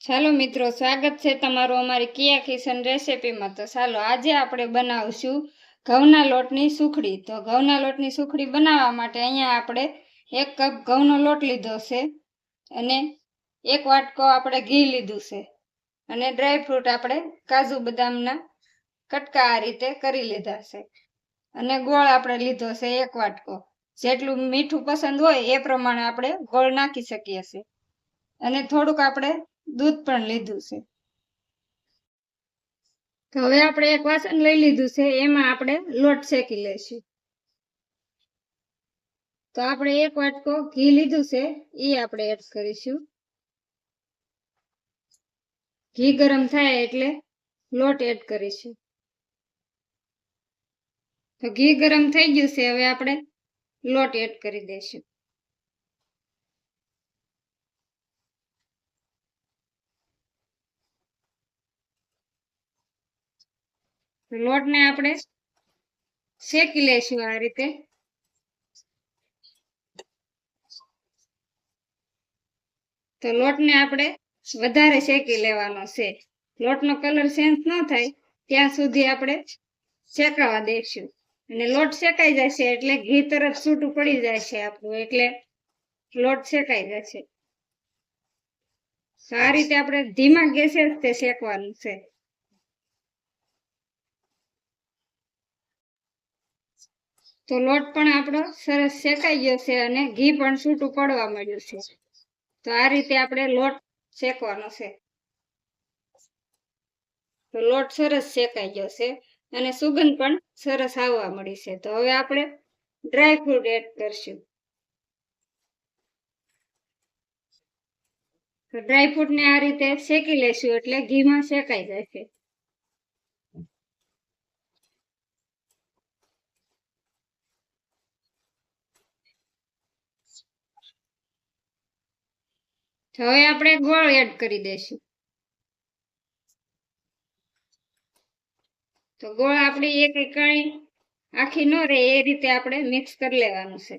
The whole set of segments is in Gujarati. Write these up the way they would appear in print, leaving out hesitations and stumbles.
ચાલો મિત્રો, સ્વાગત છે તમારું અમારી કિયા કિચન રેસીપીમાં। તો ચાલો આજે આપણે બનાવશું ઘઉંના લોટની સુખડી। તો ઘઉંના લોટની સુખડી બનાવવા માટે અહીંયા આપણે 1 કપ ઘઉંનો લોટ લીધો છે અને 1 વાટકો આપણે ઘી લીધું છે અને ડ્રાય ફ્રૂટ આપણે કાજુ બદામના કટકા આ રીતે કરી લીધા છે અને ગોળ આપણે લીધો છે 1 વાટકો। જેટલું મીઠું પસંદ હોય એ પ્રમાણે આપણે ગોળ નાખી શકીએ છીએ અને થોડુંક આપણે दूध पण लीधुं छे। तो हवे आपणे एक वासण लई लीधुं छे, एमां आपणे लोट शेकी लेशुं। तो आपणे 1 वाटको घी लीधुं छे ई आपणे एड करीशुं। घी गरम थाय एटले लोट एड करीशुं। तो घी गरम थई गयुं छे, हवे आपणे लोट एड करी देशुं। लोट ने आपणे शेकी लेशुं आ रीते। तो लोट ने आपणे वधारे शेकी लेवानो छे। लोट नो कलर चेन्ज न थाय त्यां सुधी आपणे शेकावा देशुं અને લોટ શેકાઈ જશે એટલે ઘી તરત છૂટું પડી જશે આપણું, એટલે લોટ શેકાઈ જશે। તો આ રીતે આપણે ધીમા ગેસે જ તે શેકવાનું છે। તો લોટ પણ આપણો સરસ શેકાઈ ગયો છે અને ઘી પણ છૂટું પડવા માંડ્યું છે। તો આ રીતે આપણે લોટ શેકવાનો છે। તો લોટ સરસ શેકાઈ ગયો છે અને સુગંધ પણ સરસ આવવા મળી છે। તો હવે આપણે ડ્રાય ફ્રૂટ એડ કરશું। તો ડ્રાય ફ્રૂટ ને આ રીતે શેકી લેશું એટલે ઘીમાં શેકાઈ જશે। હવે આપણે ગોળ એડ કરી દેશું। તો ગોળ આપણી એક કણી આખી ન રહે એ રીતે આપણે મિક્સ કરી લેવાનું છે।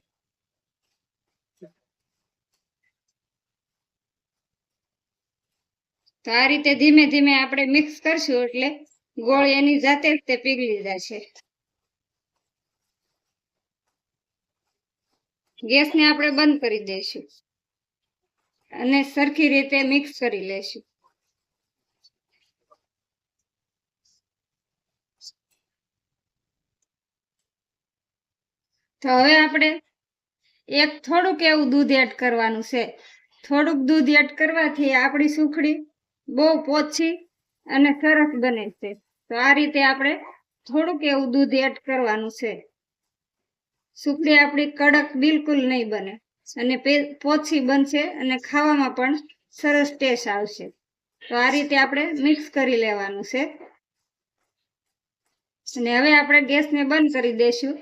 તો આ રીતે ધીમે ધીમે આપણે મિક્સ કરશું એટલે ગોળ એની જાતે જ તે પીગળી જશે। ગેસને આપણે બંધ કરી દઈશું અને સરખી રીતે મિક્સ કરી લેશું। તો હવે આપણે થોડુંક એવું દૂધ એડ કરવાનું છે। થોડુંક દૂધ એડ કરવાથી આપણી સુખડી બહુ પોચી અને સરસ બને છે। તો આ રીતે આપણે થોડુંક એવું દૂધ એડ કરવાનું છે। સુખડી આપણી કડક બિલકુલ નહીં બને અને પોચી બનશે અને ખાવામાં પણ સરસ ટેસ્ટ આવશે। તો આ રીતે આપણે મિક્સ કરી લેવાનું છે અને હવે આપણે ગેસને બંધ કરી દઈશું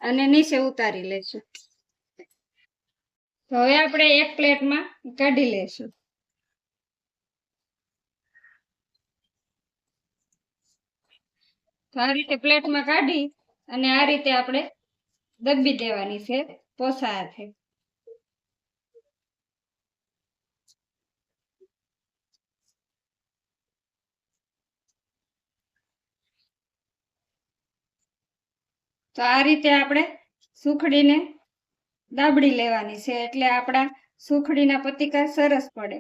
અને નીચે ઉતારી લેશું। તો હવે આપણે એક પ્લેટમાં કાઢી લેશું। તો આ રીતે પ્લેટમાં કાઢી અને આ રીતે આપણે દબી દેવાની છે પોસા હાથે। તો આ રીતે આપણે સુખડીને દાબડી લેવાની છે એટલે આપણા સુખડીના પતીકા સરસ પડે।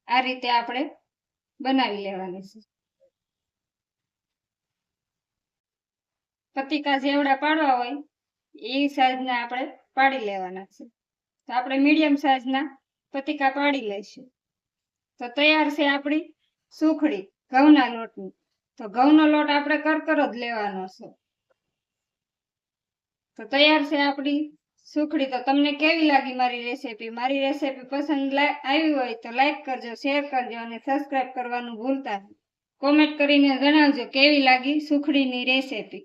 આ રીતે આપણે બનાવી લેવાની છે। પતીકા જેવડા પાડવા હોય એ સાઈઝના આપણે પાડી લેવાના છે। તો આપણે મીડિયમ સાઈઝના પતીકા પાડી લઈશું। તો તૈયાર છે આપણી સુખડી ઘઉંના લોટની। તો ઘઉંનો લોટ આપણે કરકરો જ લેવાનો છે। તો તૈયાર છે આપણી સુખડી। તો તમને કેવી લાગી મારી રેસીપી? મારી રેસીપી પસંદ આવી હોય તો લાઈક કરજો, શેર કરજો અને સબસ્ક્રાઇબ કરવાનું ભૂલતા નહીં। કોમેન્ટ કરીને જણાવજો કેવી લાગી સુખડીની રેસીપી।